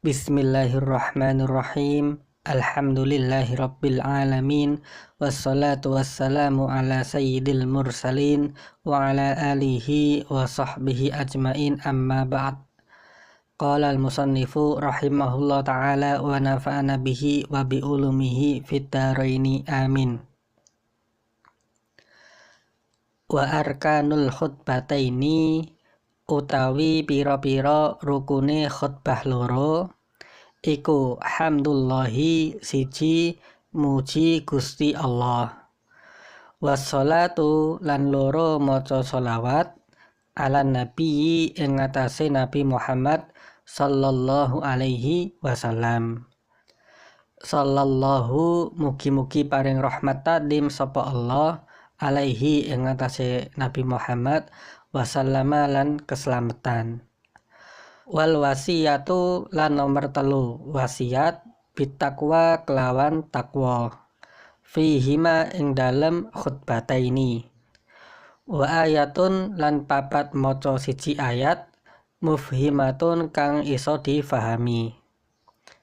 Bismillahirrahmanirrahim. Alhamdulillahirabbil alamin. Wassalatu wassalamu ala sayyidil mursalin wa ala alihi wa sahbihi ajmain, amma ba'd. Qala al-musannifu rahimahullah ta'ala wa nafa'ana bihi wa bi ulumihi fid dharaini amin. Wa arkanul khutbataini utawi pira-pira rukune khutbah loro iku hamdulillahi siji muji Gusti Allah, wassalatu lan loro maca sholawat ala nabi ing atase Nabi Muhammad sallallahu alaihi wasallam. Sallallahu mugi-mugi paring rahmat tadim sapa Allah alaihi ing atase Nabi Muhammad wasallama lan keselamatan. Wal wasiyatu lan nomor 3 wasiat bitakwa kelawan takwa fihima ing dalem khutbataini. Wa ayatun lan papat maca siji ayat mufhimatun kang iso difahami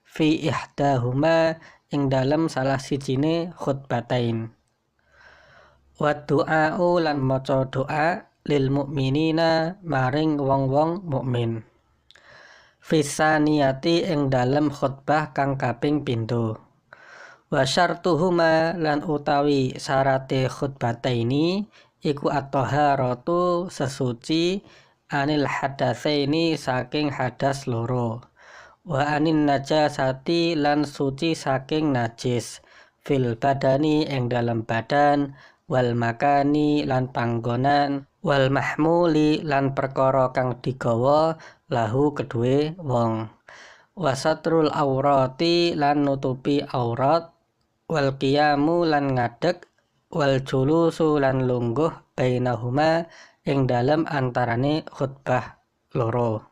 fi ihdahuma ing dalem salah sijine khutbatain. Wa du'a'u lan maca doa lil mukminina maring wong-wong mukmin fisaniyati ing dalem khutbah kang kaping pindho. Wa syartuhuma lan utawi syarate khutbataini iku at-taharatu sesuci anil hadatsaini saking hadas loro, wa anin najasati lan suci saking najis fil badani ing dalem badan, wal makani lan panggonan, wal mahmuli lan perkara kang digawa lahu kedue wong, wasatrul aurati lan nutupi aurat, wal qiyamu lan ngadeg, wal julusu lan lungguh bainahuma ing dalem antarane khutbah loro,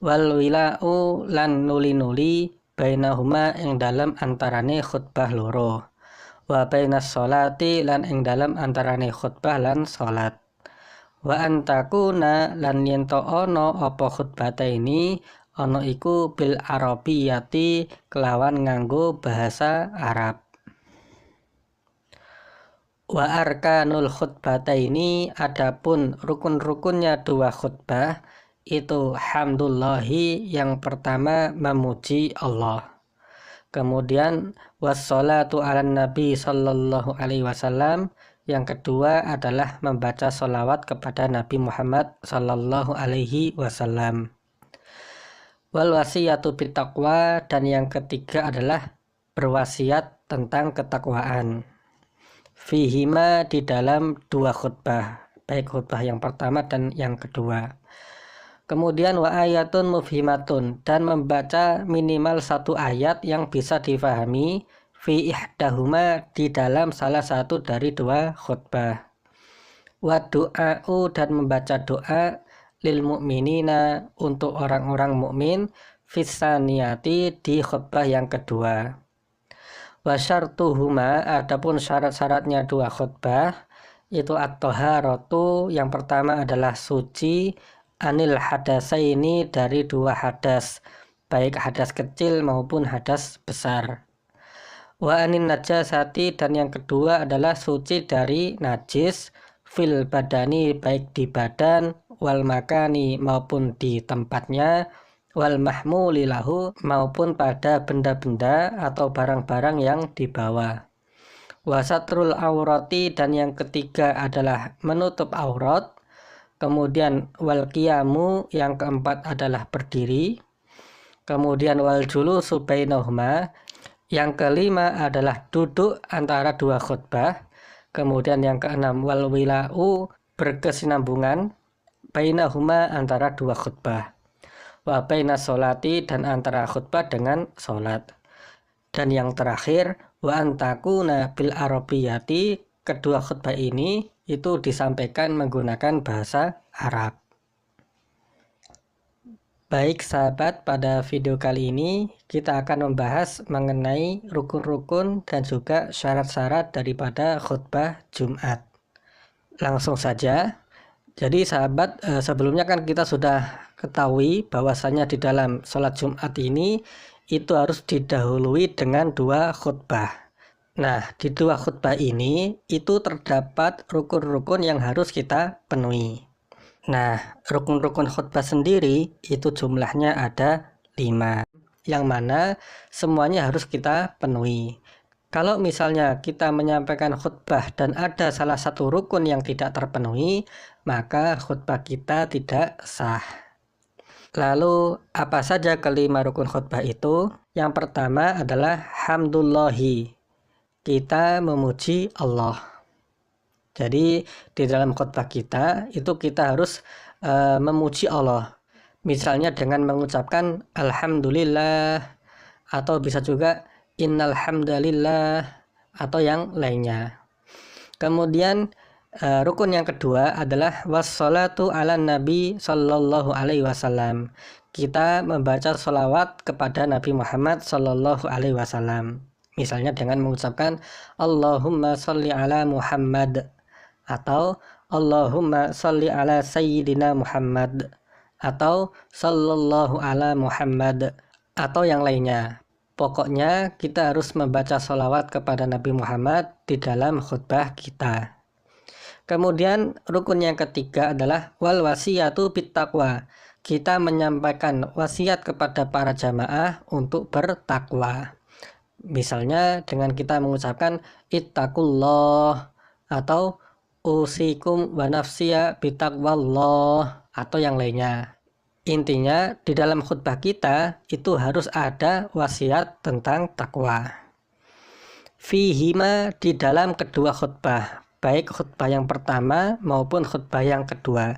wal wilau lan nuli-nuli bainahuma ing dalem antarane khutbah loro, wa bainas sholati lan ing dalem antarane khutbah lan salat. Wa antakuna lan yen to ana apa khutbataini ana iku bil arabiyati kelawan nganggo bahasa Arab. Wa arkanul khutbataini adapun rukun-rukunnya dua khutbah itu hamdulillahi yang pertama memuji Allah. Kemudian wassalatu ala nabi sallallahu alaihi wasallam, yang kedua adalah membaca sholawat kepada Nabi Muhammad sallallahu alaihi wasallam. Wal wasiyatu bitaqwa, dan yang ketiga adalah berwasiat tentang ketakwaan. Fihima di dalam dua khutbah, baik khutbah yang pertama dan yang kedua. Kemudian wa ayatun mufhimatun, dan membaca minimal satu ayat yang bisa difahami fi ihdahuma di dalam salah satu dari dua khutbah. Wa du'a'u, dan membaca doa lil mu'minina untuk orang-orang mukmin fisaniyati di khutbah yang kedua. Wa syartuhuma, adapun syarat-syaratnya dua khutbah itu at-taharatu, yang pertama adalah suci anil hadasaini dari dua hadas, baik hadas kecil maupun hadas besar. Wa anin najasati, dan yang kedua adalah suci dari najis fil badani, baik di badan, wal makani maupun di tempatnya, wal mahmuli lahu maupun pada benda-benda atau barang-barang yang dibawa. Wasatrul aurati, dan yang ketiga adalah menutup aurat. Kemudian wal qiyamu, yang keempat adalah berdiri. Kemudian wal julusu bainahuma, yang kelima adalah duduk antara dua khutbah. Kemudian yang keenam wal wilau, berkesinambungan bainahuma antara dua khutbah. Wa bainas sholati, dan antara khutbah dengan sholat. Dan yang terakhir wa antakuna bil arabiyati, kedua khutbah ini itu disampaikan menggunakan bahasa Arab. Baik sahabat, pada video kali ini kita akan membahas mengenai rukun-rukun dan juga syarat-syarat daripada khutbah Jumat. Langsung saja, Jadi sahabat, sebelumnya kan kita sudah ketahui bahwasanya di dalam sholat Jumat ini itu harus didahului dengan 2 khutbah. Nah, di 2 khutbah ini itu terdapat rukun-rukun yang harus kita penuhi. Nah, rukun-rukun khutbah sendiri itu jumlahnya ada 5, yang mana semuanya harus kita penuhi. Kalau misalnya kita menyampaikan khutbah dan ada salah satu rukun yang tidak terpenuhi, maka khutbah kita tidak sah. Lalu apa saja kelima rukun khutbah itu? Yang pertama adalah hamdulillahi. Kita memuji Allah. Jadi di dalam khutbah kita itu kita harus memuji Allah. Misalnya dengan mengucapkan alhamdulillah, atau bisa juga innal hamdalillah, atau yang lainnya. Kemudian rukun yang kedua adalah wassalatu ala nabi sallallahu alaihi wasallam. Kita membaca sholawat kepada Nabi Muhammad sallallahu alaihi wasallam. Misalnya dengan mengucapkan Allahumma sholli ala Muhammad, atau Allahumma sholli ala sayyidina Muhammad, atau sallallahu ala Muhammad, atau yang lainnya. Pokoknya kita harus membaca sholawat kepada Nabi Muhammad di dalam khutbah kita. Kemudian rukun yang ketiga adalah wal wasiyatu bittaqwa. Kita menyampaikan wasiat kepada para jamaah untuk bertakwa. Misalnya dengan kita mengucapkan ittaqullah, atau usikum wa nafsiya bittaqwallah, atau yang lainnya. Intinya di dalam khutbah kita itu harus ada wasiat tentang takwa. Fihima, di dalam kedua khutbah, baik khutbah yang pertama maupun khutbah yang kedua.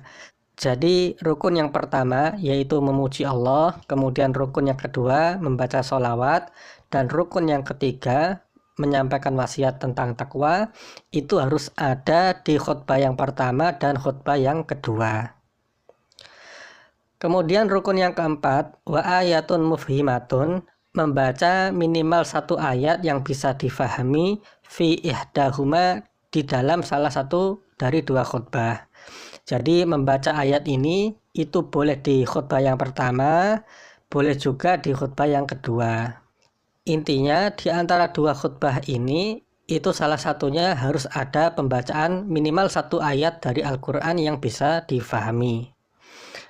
Jadi rukun yang pertama yaitu memuji Allah, kemudian rukun yang kedua membaca sholawat, dan rukun yang ketiga menyampaikan wasiat tentang takwa itu harus ada di khutbah yang pertama dan khutbah yang kedua. Kemudian rukun yang keempat, wa ayatun mufhimatun, membaca minimal 1 ayat yang bisa difahami fi ihdahuma, di dalam salah satu dari 2 khutbah. Jadi membaca ayat ini itu boleh di khutbah yang pertama, boleh juga di khutbah yang kedua. Intinya di antara 2 khutbah ini itu salah satunya harus ada pembacaan minimal 1 ayat dari Al-Quran yang bisa difahami.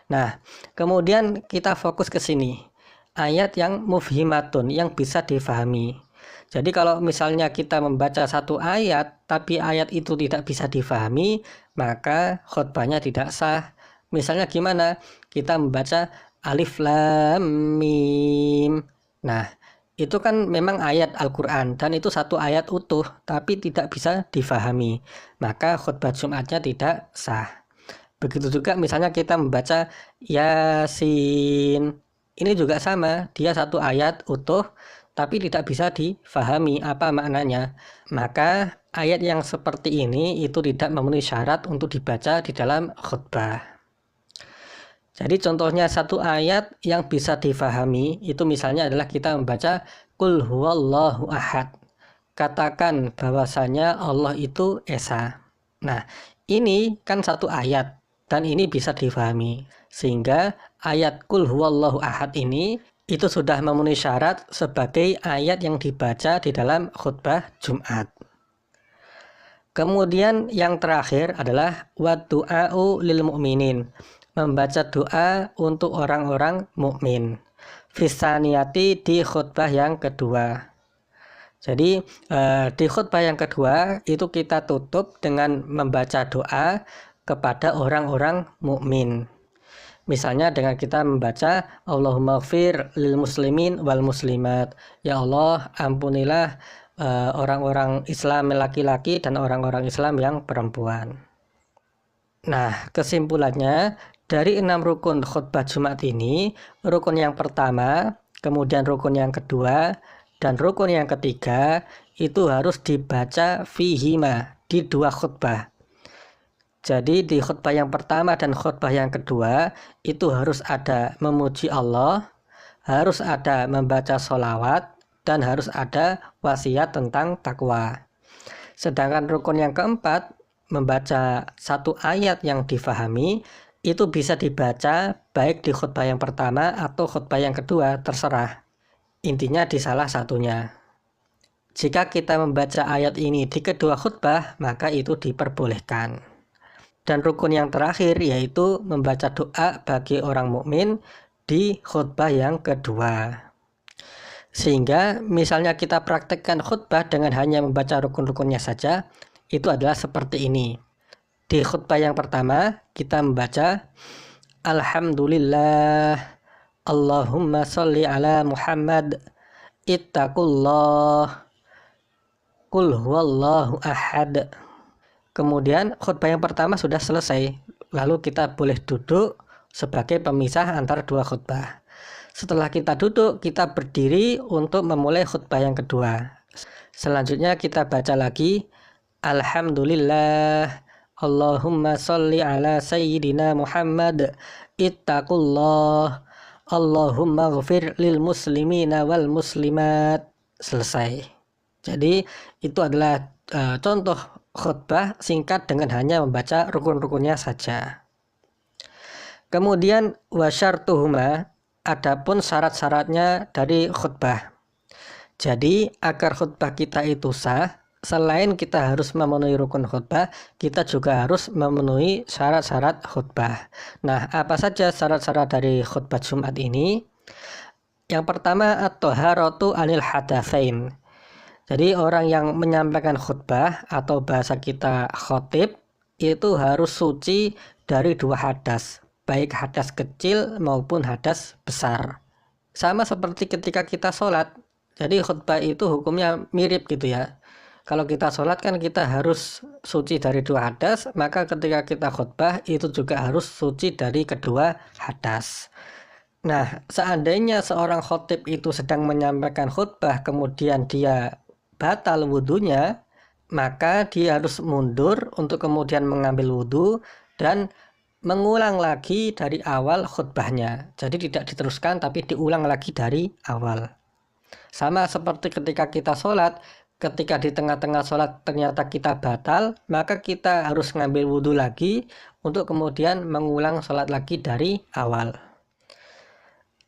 Nah, kemudian kita fokus ke sini. Ayat yang mufhimatun, yang bisa difahami. Jadi kalau misalnya kita membaca 1 ayat, tapi ayat itu tidak bisa difahami, maka khutbahnya tidak sah. Misalnya gimana? Kita membaca alif lam mim. Nah, itu kan memang ayat Al-Quran, dan itu 1 ayat utuh, tapi tidak bisa difahami. Maka khutbah Jumatnya tidak sah. Begitu juga misalnya kita membaca Yasin. Ini juga sama, dia 1 ayat utuh tapi tidak bisa difahami apa maknanya. Maka ayat yang seperti ini itu tidak memenuhi syarat untuk dibaca di dalam khutbah. Jadi contohnya 1 ayat yang bisa difahami itu misalnya adalah kita membaca Qul huwallahu ahad. Katakan bahwasanya Allah itu esa. Nah, ini kan 1 ayat. Dan ini bisa difahami, sehingga ayat Qul huwallahu ahad ini itu sudah memenuhi syarat sebagai ayat yang dibaca di dalam khutbah Jumat. Kemudian yang terakhir adalah wadu'a'u lil mu'minin, membaca doa untuk orang-orang mukmin. Fisaniyati, di khutbah yang kedua. Jadi di khutbah yang kedua itu kita tutup dengan membaca doa kepada orang-orang mukmin. Misalnya dengan kita membaca Allahumma ighfir lil muslimin wal muslimat. Ya Allah, ampunilah orang-orang Islam laki-laki dan orang-orang Islam yang perempuan. Nah, kesimpulannya dari 6 rukun khutbah Jumat ini, rukun yang pertama, kemudian rukun yang kedua, dan rukun yang ketiga itu harus dibaca fihima, di 2 khutbah. Jadi di khutbah yang pertama dan khutbah yang kedua itu harus ada memuji Allah, harus ada membaca sholawat, dan harus ada wasiat tentang takwa. Sedangkan rukun yang keempat membaca satu ayat yang difahami, itu bisa dibaca baik di khutbah yang pertama atau khutbah yang kedua, terserah. Intinya di salah satunya. Jika kita membaca ayat ini di kedua khutbah, maka itu diperbolehkan. Dan rukun yang terakhir yaitu membaca doa bagi orang mukmin di khutbah yang kedua. Sehingga misalnya kita praktekkan khutbah dengan hanya membaca rukun-rukunnya saja, itu adalah seperti ini. Di khutbah yang pertama kita membaca Alhamdulillah Allahumma sholli ala Muhammad ittaqullah Qul huwallahu ahad. Kemudian khutbah yang pertama sudah selesai, lalu kita boleh duduk sebagai pemisah antara dua khutbah. Setelah kita duduk, kita berdiri untuk memulai khutbah yang kedua. Selanjutnya kita baca lagi Alhamdulillah Allahumma sholli ala Sayyidina Muhammad ittaqullah Allahumma ghfir lil muslimina wal muslimat. Selesai. Jadi itu adalah contoh khutbah singkat dengan hanya membaca rukun-rukunnya saja. Kemudian wasyartuhuma, adapun syarat-syaratnya dari khutbah. Jadi agar khutbah kita itu sah, selain kita harus memenuhi rukun khutbah, kita juga harus memenuhi syarat-syarat khutbah. Nah, apa saja syarat-syarat dari khutbah Jumat ini? Yang pertama, at-thaharatu anil hadatsain. Jadi orang yang menyampaikan khutbah atau bahasa kita khotib itu harus suci dari dua hadas, baik hadas kecil maupun hadas besar. Sama seperti ketika kita sholat. Jadi khutbah itu hukumnya mirip gitu ya. Kalau kita sholat kan kita harus suci dari dua hadas, maka ketika kita khutbah itu juga harus suci dari kedua hadas. Nah, seandainya seorang khotib itu sedang menyampaikan khutbah kemudian dia batal wudhunya, maka dia harus mundur untuk kemudian mengambil wudhu dan mengulang lagi dari awal khutbahnya. Jadi tidak diteruskan tapi diulang lagi dari awal. Sama seperti ketika kita sholat, ketika di tengah-tengah sholat ternyata kita batal, maka kita harus ngambil wudhu lagi untuk kemudian mengulang sholat lagi dari awal.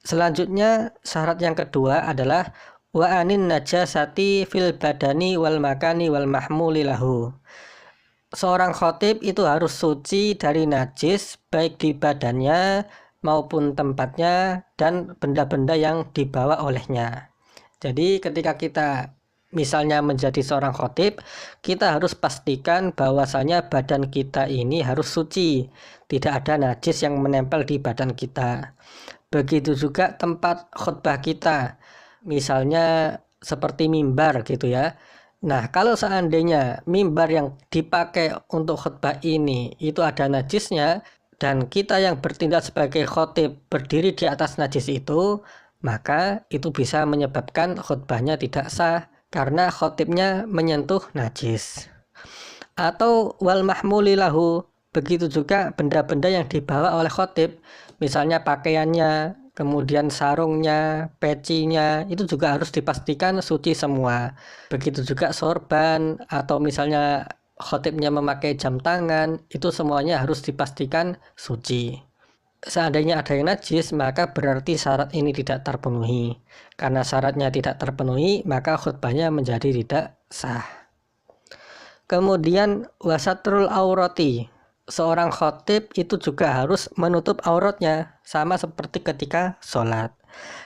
Selanjutnya syarat yang kedua adalah wa anin najasati fil badani wal makani wal mahmuli lahu. Seorang khotib itu harus suci dari najis baik di badannya maupun tempatnya dan benda-benda yang dibawa olehnya. Jadi ketika kita misalnya menjadi seorang khotib, kita harus pastikan bahwasanya badan kita ini harus suci, tidak ada najis yang menempel di badan kita. Begitu juga tempat khutbah kita, misalnya seperti mimbar gitu ya. Nah, kalau seandainya mimbar yang dipakai untuk khutbah ini itu ada najisnya dan kita yang bertindak sebagai khotib berdiri di atas najis itu, maka itu bisa menyebabkan khutbahnya tidak sah karena khotibnya menyentuh najis. Atau wal mahmuli lahu, begitu juga benda-benda yang dibawa oleh khotib, misalnya pakaiannya, kemudian sarungnya, pecinya, itu juga harus dipastikan suci semua. Begitu juga sorban, atau misalnya khotibnya memakai jam tangan, itu semuanya harus dipastikan suci. Seandainya ada yang najis, maka berarti syarat ini tidak terpenuhi. Karena syaratnya tidak terpenuhi, maka khutbahnya menjadi tidak sah. Kemudian wasatrul aurati. Seorang khotib itu juga harus menutup auratnya, sama seperti ketika sholat.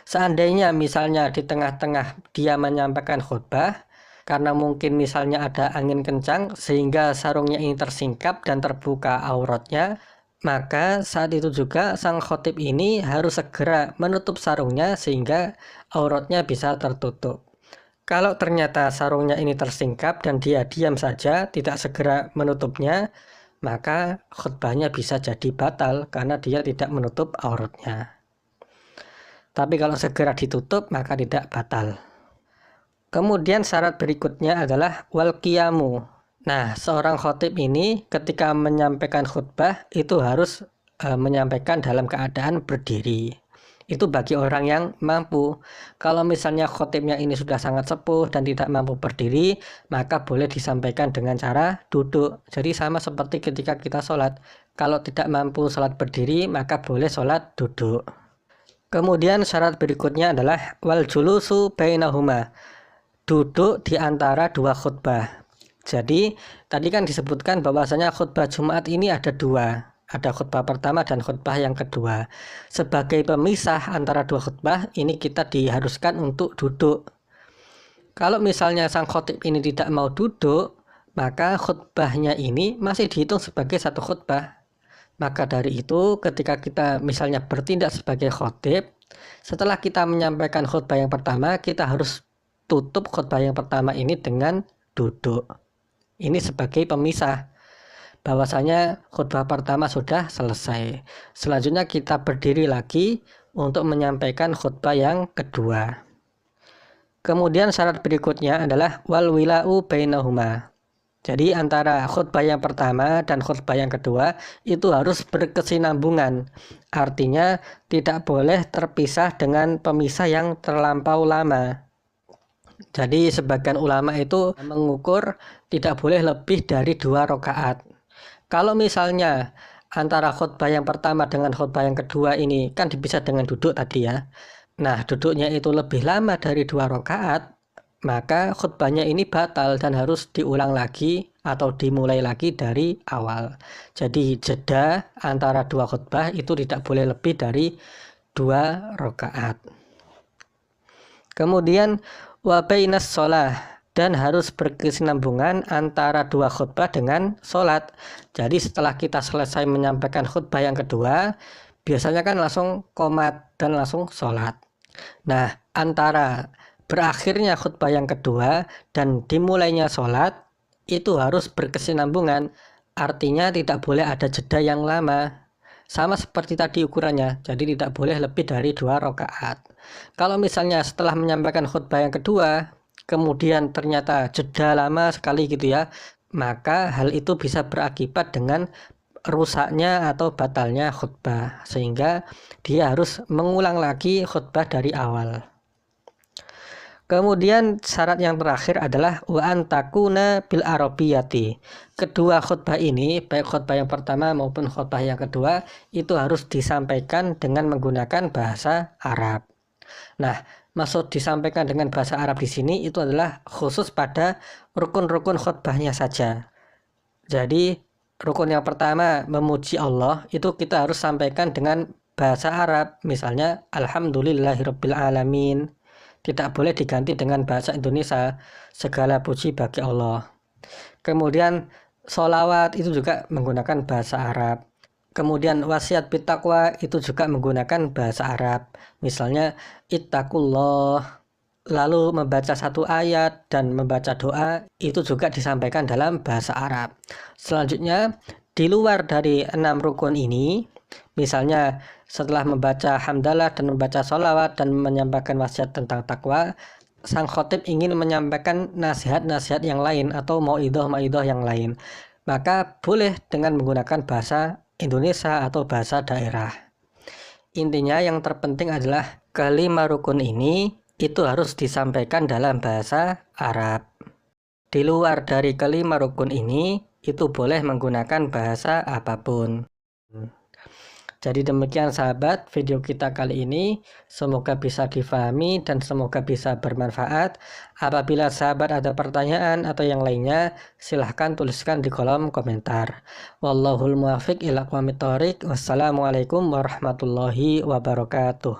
Seandainya misalnya di tengah-tengah dia menyampaikan khutbah, karena mungkin misalnya ada angin kencang sehingga sarungnya ini tersingkap dan terbuka auratnya, maka saat itu juga sang khotib ini harus segera menutup sarungnya sehingga auratnya bisa tertutup. Kalau ternyata sarungnya ini tersingkap dan dia diam saja, tidak segera menutupnya, maka khutbahnya bisa jadi batal karena dia tidak menutup auratnya. Tapi kalau segera ditutup maka tidak batal. Kemudian syarat berikutnya adalah wal qiyamu. Nah, seorang khotib ini ketika menyampaikan khutbah itu harus menyampaikan dalam keadaan berdiri. Itu bagi orang yang mampu. Kalau misalnya khotibnya ini sudah sangat sepuh dan tidak mampu berdiri, maka boleh disampaikan dengan cara duduk. Jadi sama seperti ketika kita sholat. Kalau tidak mampu sholat berdiri, maka boleh sholat duduk. Kemudian syarat berikutnya adalah wal julusu bainahuma. Duduk di antara dua khutbah. Jadi tadi kan disebutkan bahwasanya khutbah Jumat ini ada dua. Ada khutbah pertama dan khutbah yang kedua. Sebagai pemisah antara dua khutbah, ini kita diharuskan untuk duduk. Kalau misalnya sang khotib ini tidak mau duduk, maka khutbahnya ini masih dihitung sebagai satu khutbah. Maka dari itu, ketika kita misalnya bertindak sebagai khotib, setelah kita menyampaikan khutbah yang pertama, kita harus tutup khutbah yang pertama ini dengan duduk. Ini sebagai pemisah. Bahwasanya khutbah pertama sudah selesai. Selanjutnya kita berdiri lagi untuk menyampaikan khutbah yang kedua. Kemudian syarat berikutnya adalah wal wila'u bainahuma. Jadi antara khutbah yang pertama dan khutbah yang kedua itu harus berkesinambungan. Artinya tidak boleh terpisah dengan pemisah yang terlampau lama. Jadi sebagian ulama itu mengukur tidak boleh lebih dari 2 rakaat. Kalau misalnya antara khutbah yang pertama dengan khutbah yang kedua ini kan dipisah dengan duduk tadi ya. Nah, duduknya itu lebih lama dari 2 rakaat, maka khutbahnya ini batal dan harus diulang lagi atau dimulai lagi dari awal. Jadi jeda antara 2 khutbah itu tidak boleh lebih dari 2 rakaat. Kemudian wa bainas shalah, dan harus berkesinambungan antara 2 khutbah dengan sholat. Jadi setelah kita selesai menyampaikan khutbah yang kedua, biasanya kan langsung qomat dan langsung sholat. Nah, antara berakhirnya khutbah yang kedua dan dimulainya sholat, itu harus berkesinambungan. Artinya tidak boleh ada jeda yang lama. Sama seperti tadi ukurannya, jadi tidak boleh lebih dari 2 rakaat. Kalau misalnya setelah menyampaikan khutbah yang kedua, kemudian ternyata jeda lama sekali gitu ya, maka hal itu bisa berakibat dengan rusaknya atau batalnya khutbah, sehingga dia harus mengulang lagi khutbah dari awal. Kemudian syarat yang terakhir adalah wa antakuna bil arabiyati. Kedua khutbah ini, baik khutbah yang pertama maupun khutbah yang kedua, itu harus disampaikan dengan menggunakan bahasa Arab. Nah, maksud disampaikan dengan bahasa Arab di sini itu adalah khusus pada rukun-rukun khutbahnya saja. Jadi rukun yang pertama memuji Allah itu kita harus sampaikan dengan bahasa Arab, misalnya alhamdulillahirabbil alamin. Tidak boleh diganti dengan bahasa Indonesia, segala puji bagi Allah. Kemudian sholawat itu juga menggunakan bahasa Arab. Kemudian wasiat bittaqwa itu juga menggunakan bahasa Arab. Misalnya ittaqullah. Lalu membaca satu ayat dan membaca doa itu juga disampaikan dalam bahasa Arab. Selanjutnya di luar dari 6 rukun ini, misalnya setelah membaca hamdalah dan membaca sholawat dan menyampaikan wasiat tentang takwa, sang khotib ingin menyampaikan nasihat-nasihat yang lain atau mauidhah yang lain, maka boleh dengan menggunakan bahasa Indonesia atau bahasa daerah. Intinya yang terpenting adalah kelima rukun ini itu harus disampaikan dalam bahasa Arab. Di luar dari kelima rukun ini itu boleh menggunakan bahasa apapun. Jadi demikian sahabat video kita kali ini, semoga bisa difahami dan semoga bisa bermanfaat. Apabila sahabat ada pertanyaan atau yang lainnya, silahkan tuliskan di kolom komentar. Wallahul muwaffiq ila aqwamit thoriq. Wassalamualaikum warahmatullahi wabarakatuh.